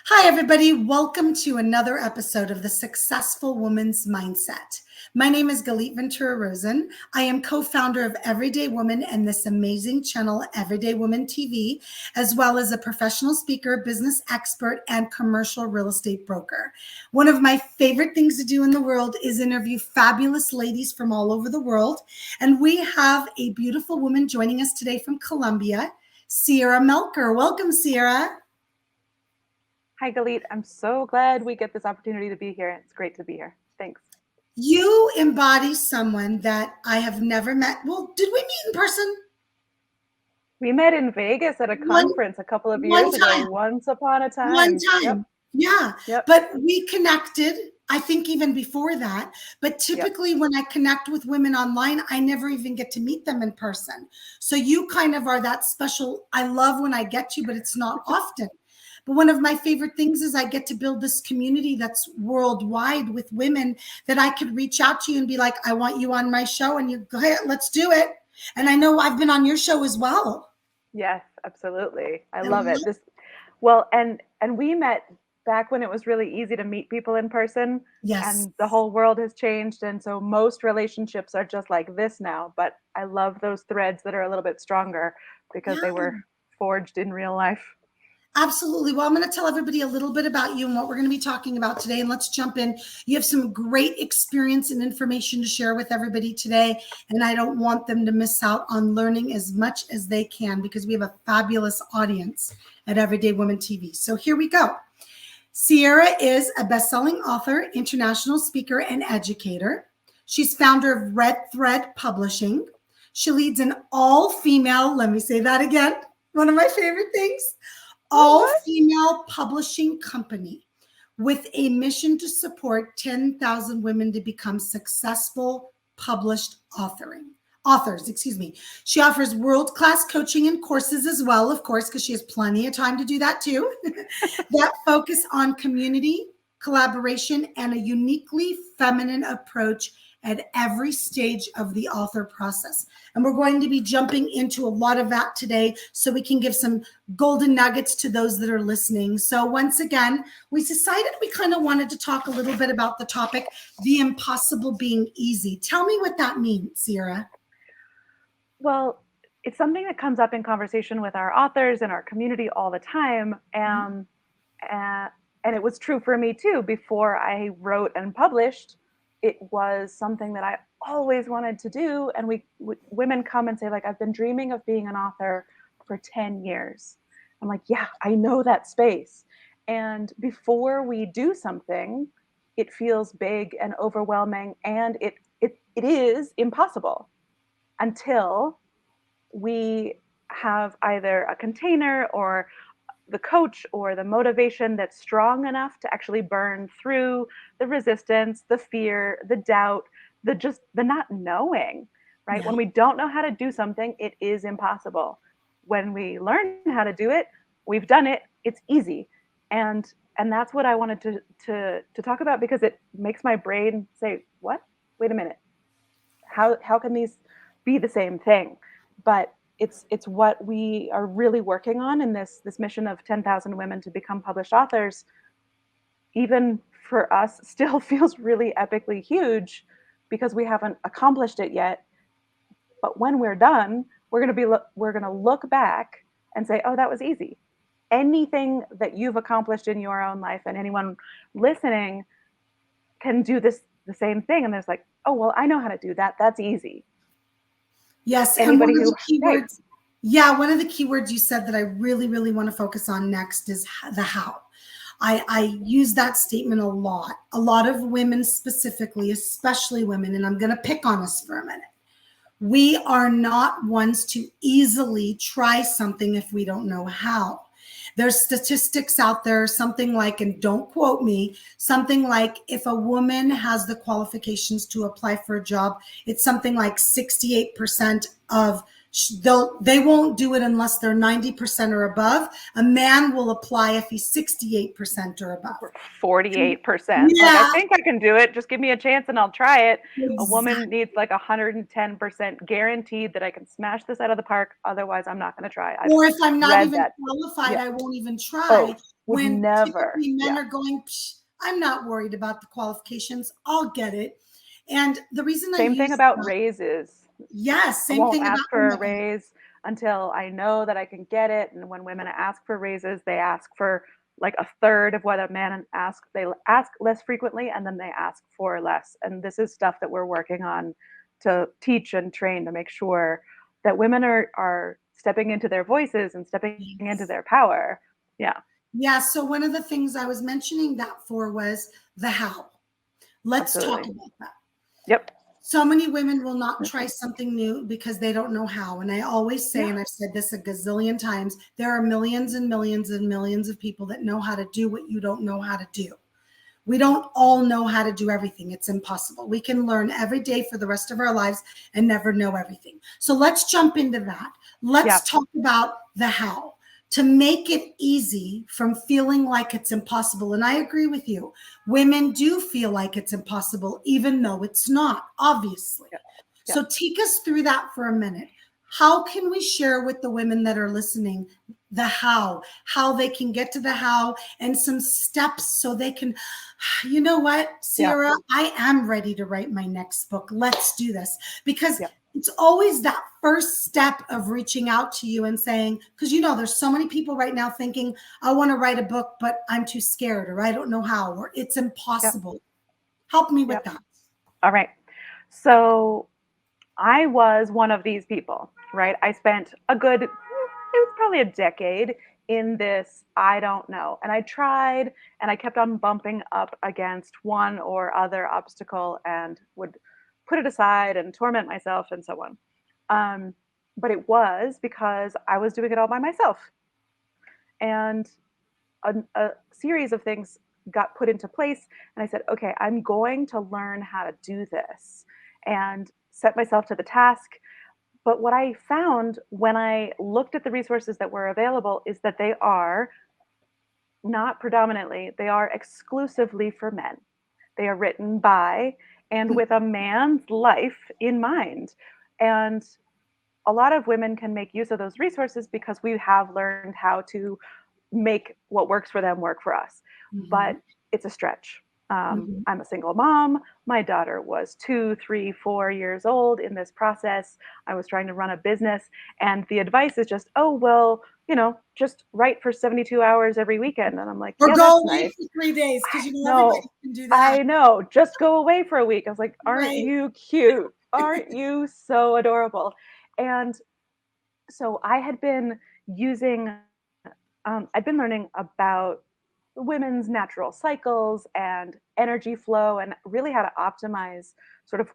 Hi, everybody. Welcome to another episode of the Successful Woman's Mindset. My name is Galit Ventura Rosen. I am co-founder of Everyday Woman and this amazing channel, Everyday Woman TV, as well as a professional speaker, business expert, and commercial real estate broker. One of my favorite things to do in the world is interview fabulous ladies from all over the world. And we have a beautiful woman joining us today from Colombia, Sierra Melcher. Welcome, Sierra. Hi, Galit. I'm so glad we get this opportunity to be here. It's great to be here. Thanks. You embody someone that I have never met. Well, did we meet in person? We met in Vegas at a conference a couple of years ago. Once upon a time. One time. Yep. Yeah. But we connected, I think even before that. But typically when I connect with women online, I never even get to meet them in person. So you kind of are that special. I love when I get you, but it's not often. But one of my favorite things is I get to build this community that's worldwide with women that I could reach out to you and be like, I want you on my show. And you go, hey, let's do it. And I know I've been on your show as well. Yes, absolutely. I love it. And we met back when it was really easy to meet people in person. Yes. And the whole world has changed. And so most relationships are just like this now. But I love those threads that are a little bit stronger because they were forged in real life. Absolutely. Well, I'm going to tell everybody a little bit about you and what we're going to be talking about today. And let's jump in. You have some great experience and information to share with everybody today. And I don't want them to miss out on learning as much as they can because we have a fabulous audience at Everyday Woman TV. So here we go. Sierra is a best-selling author, international speaker, and educator. She's founder of Red Thread Publishing. She leads an all-female, let me say that again, one of my favorite things, all-female publishing company with a mission to support 10,000 women to become successful published authors. She offers world-class coaching and courses as well, of course, because she has plenty of time to do that too, that focus on community, collaboration, and a uniquely feminine approach at every stage of the author process. And we're going to be jumping into a lot of that today so we can give some golden nuggets to those that are listening. So once again, we decided we kind of wanted to talk a little bit about the topic, the impossible being easy. Tell me what that means, Sierra. Well, it's something that comes up in conversation with our authors and our community all the time. And it was true for me too. Before I wrote and published, it was something that I always wanted to do. And women come and say, like, I've been dreaming of being an author for 10 years. I'm like, yeah, I know that space. And before we do something, it feels big and overwhelming. And it is impossible until we have either a container or the coach or the motivation that's strong enough to actually burn through the resistance, the fear, the doubt, the not knowing, right? Yeah. When we don't know how to do something, it is impossible. When we learn how to do it, we've done it, it's easy. And that's what I wanted to talk about because it makes my brain say, what? Wait a minute. How can these be the same thing? But it's what we are really working on in this mission of 10,000 women to become published authors. Even for us, still feels really epically huge because we haven't accomplished it yet. But when we're done, we're going to look back and say, oh, that was easy. Anything that you've accomplished in your own life and anyone listening can do the same thing. And there's like, oh, well, I know how to do that. That's easy. Yes. Anybody and one of the keywords you said that I really, really want to focus on next is the how. I use that statement a lot. A lot of women specifically, especially women, and I'm going to pick on us for a minute. We are not ones to easily try something if we don't know how. There's statistics out there, something like, and don't quote me, something like if a woman has the qualifications to apply for a job, it's something like 68% of they won't do it unless they're 90% or above. A man will apply if he's 68% or above. 48%. Yeah. Like, I think I can do it. Just give me a chance and I'll try it. Exactly. A woman needs like 110% guaranteed that I can smash this out of the park. Otherwise, I'm not going to try. Or if I'm not even qualified, I won't even try. Would when never. typically men Yeah. are going, "Psh, I'm not worried about the qualifications. I'll get it." And the reason I Same thing use about that, raises. yes, I same won't thing ask about for a women. raise until I know that I can get it. And when women ask for raises, they ask for like a third of what a man asks. They ask less frequently and then they ask for less. And this is stuff that we're working on to teach and train to make sure that women are stepping into their voices and stepping into Yes. their power. Yeah, Yeah. So one of the things I was mentioning that for was the how. Let's talk absolutely. about that. Yep. So many women will not try something new because they don't know how. And I always say, Yeah. and I've said this a gazillion times, there are millions and millions and millions of people that know how to do what you don't know how to do. We don't all know how to do everything. It's impossible. We can learn every day for the rest of our lives and never know everything. So let's jump into that. Yeah. Let's talk about the how to make it easy from feeling like it's impossible. And I agree with you. Women do feel like it's impossible, even though it's not, obviously. Yeah. Yeah. So take us through that for a minute. How can we share with the women that are listening the how they can get to the how, and some steps so they can, you know what, Yeah. Sierra, I am ready to write my next book. Let's do this. Because Yeah. it's always that first step of reaching out to you and saying, because there's so many people right now thinking, I want to write a book, but I'm too scared, or I don't know how, or it's Yeah. impossible. Help me Yeah. with that. All right. So I was one of these people, right? I spent it was probably a decade in this, I don't know. And I tried and I kept on bumping up against one or other obstacle and would put it aside and torment myself and so on. Um, but it was because I was doing it all by myself. And a series of things got put into place. And I said, okay, I'm going to learn how to do this and set myself to the task. But what I found when I looked at the resources that were available is that they are not predominantly, they are exclusively for men. They are written by and with a man's life in mind. And a lot of women can make use of those resources because we have learned how to make what works for them work for us. But Mhm. it's a stretch. Mhm. I'm a single mom. My daughter was 2, 3, 4 years old in this process. I was trying to run a business, and the advice is just, oh, well, just write for 72 hours every weekend. And I'm like, Or yeah, go that's away nice. for 3 days, because everybody No, can do that. I know. Just go away for a week. I was like, aren't Right. you cute? Aren't you so adorable? And so I had been using, I'd been learning about women's natural cycles and energy flow and really how to optimize sort of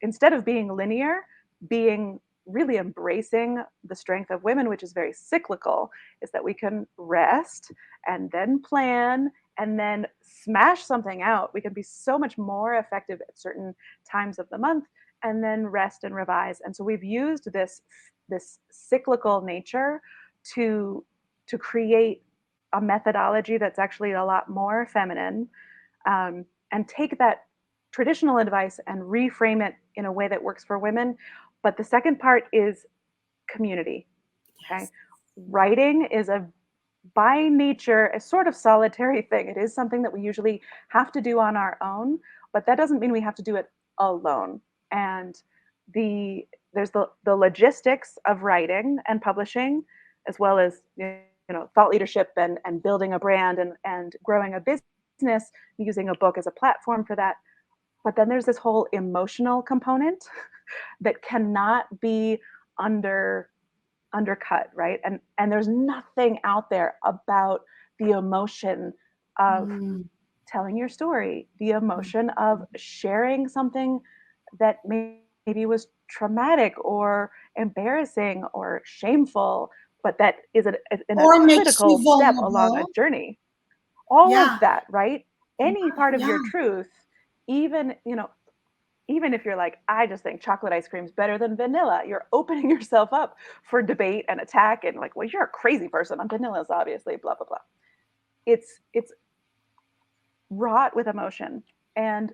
instead of being linear, being really embracing the strength of women, which is very cyclical, is that we can rest and then plan and then smash something out. We can be so much more effective at certain times of the month and then rest and revise. And so we've used this cyclical nature to create a methodology that's actually a lot more feminine, and take that traditional advice and reframe it in a way that works for women. But the second part is community. Okay. Yes. Writing is by nature a sort of solitary thing. It is something that we usually have to do on our own, but that doesn't mean we have to do it alone. And there's the logistics of writing and publishing, as well as thought leadership and building a brand and growing a business, using a book as a platform for that. But then there's this whole emotional component that cannot be under undercut, right? And there's nothing out there about the emotion of Mm. telling your story, the emotion of sharing something that maybe was traumatic or embarrassing or shameful, but that is in a Or makes critical you step along a vulnerable. journey. All of Yeah. that, right? Any part of Yeah. your truth, even, even if you're like, I just think chocolate ice cream is better than vanilla, you're opening yourself up for debate and attack and like, well, you're a crazy person. Vanilla is obviously blah, blah, blah. It's wrought with emotion. And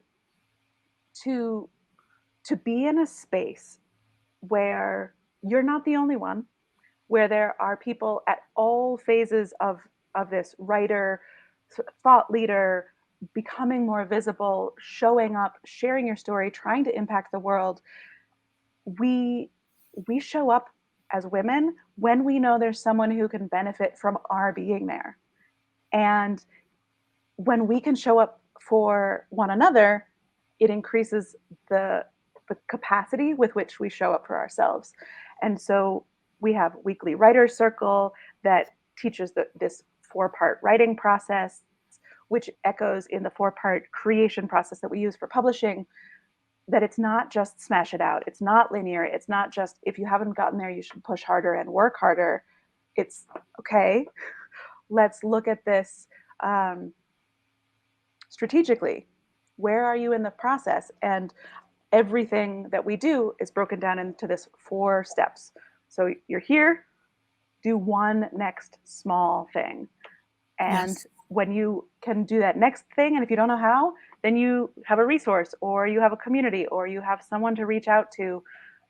to be in a space where you're not the only one, where there are people at all phases of this writer, thought leader, becoming more visible, showing up, sharing your story, trying to impact the world. We show up as women when we know there's someone who can benefit from our being there. And when we can show up for one another, it increases the capacity with which we show up for ourselves. And so we have weekly writer's circle that teaches this 4-part writing process, which echoes in the 4-part creation process that we use for publishing, that it's not just smash it out. It's not linear. It's not just, if you haven't gotten there, you should push harder and work harder. It's, okay, let's look at this strategically. Where are you in the process? And everything that we do is broken down into this 4 steps. So you're here, do one next small thing. And Yes. when you can do that next thing, and if you don't know how, then you have a resource, or you have a community, or you have someone to reach out to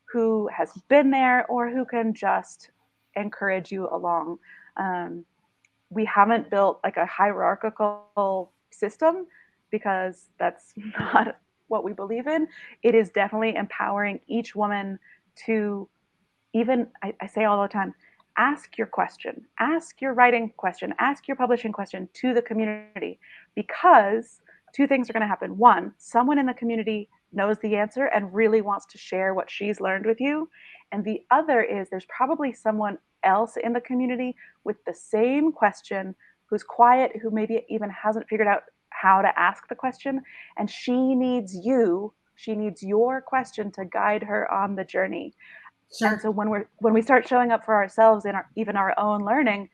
who has been there, or who can just encourage you along. We haven't built like a hierarchical system because that's not what we believe in. It is definitely empowering each woman to, even, I say all the time, ask your question, ask your writing question, ask your publishing question to the community, because 2 things are going to happen. 1, someone in the community knows the answer and really wants to share what she's learned with you. And the other is there's probably someone else in the community with the same question, who's quiet, who maybe even hasn't figured out how to ask the question. And she needs your question to guide her on the journey. Sure. And so when we start showing up for ourselves in even our own learning,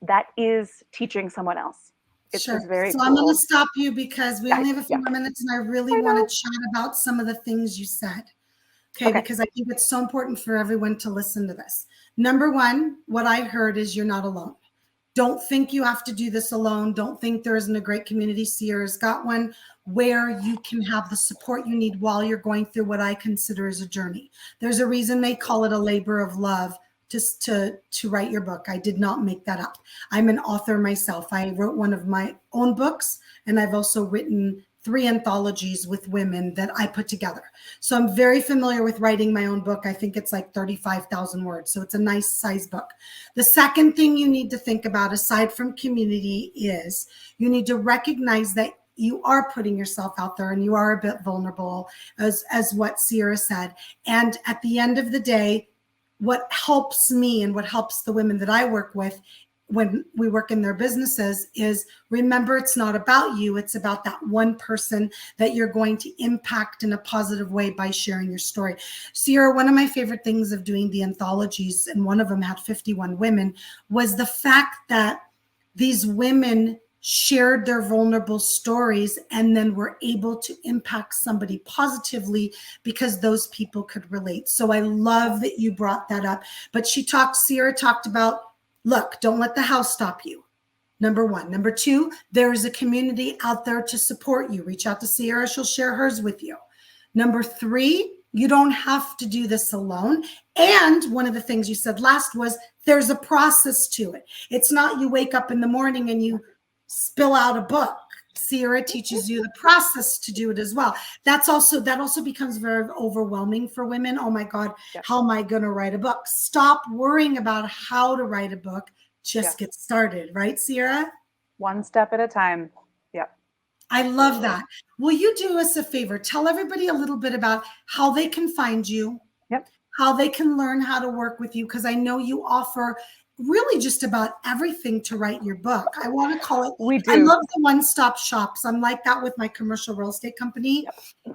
that is teaching someone else. It's Sure. very So cool. I'm going to stop you because we only have a few Yeah. more minutes, and I really want to chat about some of the things you said. Okay, because I think it's so important for everyone to listen to this. Number 1, what I heard is you're not alone. Don't think you have to do this alone. Don't think there isn't a great community. Sierra's got one where you can have the support you need while you're going through what I consider as a journey. There's a reason they call it a labor of love to write your book. I did not make that up. I'm an author myself. I wrote one of my own books, and I've also written 3 anthologies with women that I put together. So I'm very familiar with writing my own book. I think it's like 35,000 words. So it's a nice size book. The second thing you need to think about, aside from community, is you need to recognize that you are putting yourself out there and you are a bit vulnerable, as what Sierra said. And at the end of the day, what helps me and what helps the women that I work with when we work in their businesses is, remember, it's not about you. It's about that one person that you're going to impact in a positive way by sharing your story. Sierra, one of my favorite things of doing the anthologies, and one of them had 51 women, was the fact that these women shared their vulnerable stories and then were able to impact somebody positively because those people could relate. So I love that you brought that up. But Sierra talked about, look, don't let the house stop you. Number 1. Number 2, there is a community out there to support you. Reach out to Sierra. She'll share hers with you. Number 3, you don't have to do this alone. And one of the things you said last was there's a process to it. It's not you wake up in the morning and you spill out a book. Sierra teaches you the process to do it as well. That also becomes very overwhelming for women. Oh my God, how am I going to write a book? Stop worrying about how to write a book. Just get started, right, Sierra? One step at a time. Yep. I love that. Will you do us a favor? Tell everybody a little bit about how they can find you, how they can learn how to work with you, because I know you offer really just about everything to write your book. I want to call it, we do. I love the one-stop shops. I'm like that with my commercial real estate company.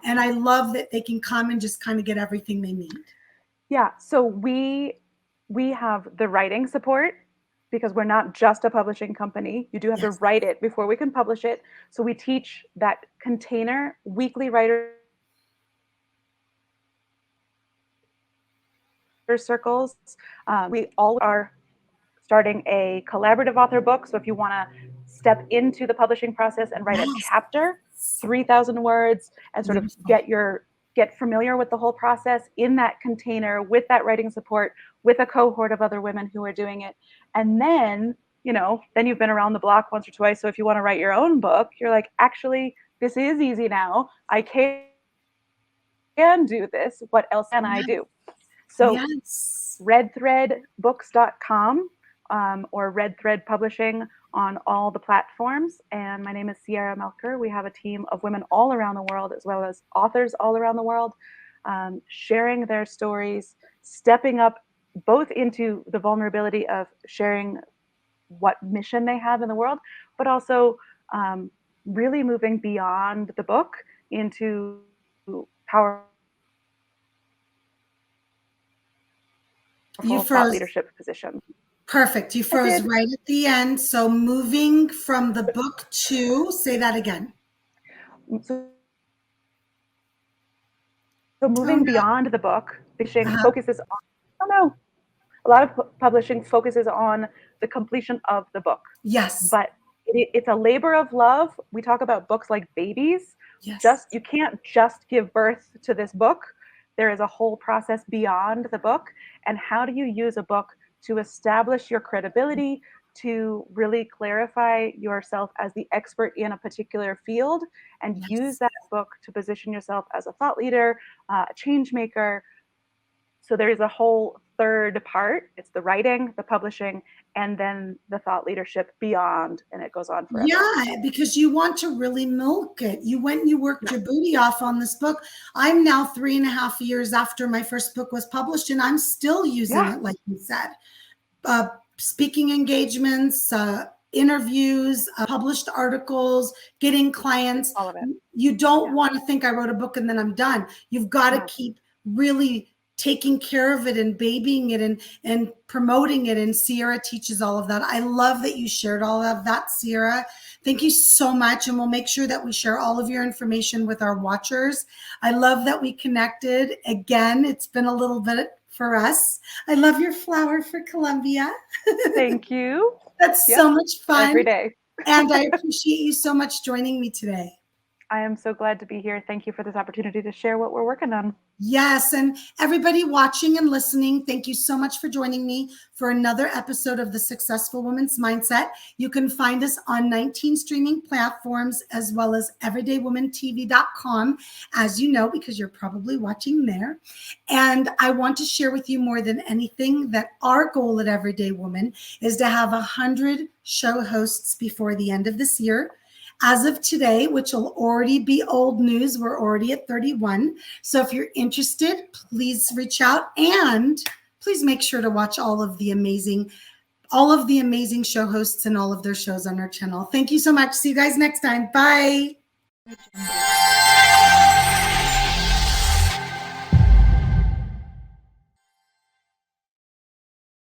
And I love that they can come and just kind of get everything they need. Yeah. So we have the writing support, because we're not just a publishing company. You do have to write it before we can publish it. So we teach that container, weekly writer circles. We all are starting a collaborative author book. So if you want to step into the publishing process and write a chapter, 3,000 words, and sort of get familiar with the whole process in that container with that writing support, with a cohort of other women who are doing it. And then then you've been around the block once or twice. So if you want to write your own book, you're like, actually, this is easy now. I can do this. What else can I do? So Yes. redthreadbooks.com or Red Thread Publishing on all the platforms. And my name is Sierra Melcher. We have a team of women all around the world, as well as authors all around the world, sharing their stories, stepping up both into the vulnerability of sharing what mission they have in the world, but also really moving beyond the book into powerful You thought froze. leadership positions. Perfect. You froze right at the end. So moving from the book to, say that again. So moving beyond the book, publishing focuses on, a lot of publishing focuses on the completion of the book. Yes. But it's a labor of love. We talk about books like babies. Yes. You can't just give birth to this book. There is a whole process beyond the book. And how do you use a book to establish your credibility, to really clarify yourself as the expert in a particular field, and use that book to position yourself as a thought leader, a change maker. So there is a whole third part. It's the writing, the publishing, and then the thought leadership beyond, and it goes on forever. Yeah, because you want to really milk it. You went and you worked your booty off on this book. I'm now 3.5 years after my first book was published, and I'm still using it, like you said. Speaking engagements, interviews, published articles, getting clients. All of it. You don't want to think I wrote a book and then I'm done. You've got to keep really taking care of it and babying it and promoting it. And Sierra teaches all of that. I love that you shared all of that, Sierra. Thank you so much. And we'll make sure that we share all of your information with our watchers. I love that we connected again. It's been a little bit for us. I love your flower for Columbia. Thank you. That's so much fun. Every day. And I appreciate you so much joining me today. I am so glad to be here. Thank you for this opportunity to share what we're working on. Yes. And everybody watching and listening, thank you so much for joining me for another episode of The Successful Woman's Mindset. You can find us on 19 streaming platforms as well as everydaywoman.tv.com, as you know, because you're probably watching there. And I want to share with you more than anything that our goal at Everyday Woman is to have 100 show hosts before the end of this year. As of today, which will already be old news, we're already at 31. So if you're interested, please reach out and please make sure to watch all of the amazing show hosts and all of their shows on our channel. Thank you so much. See you guys next time. Bye.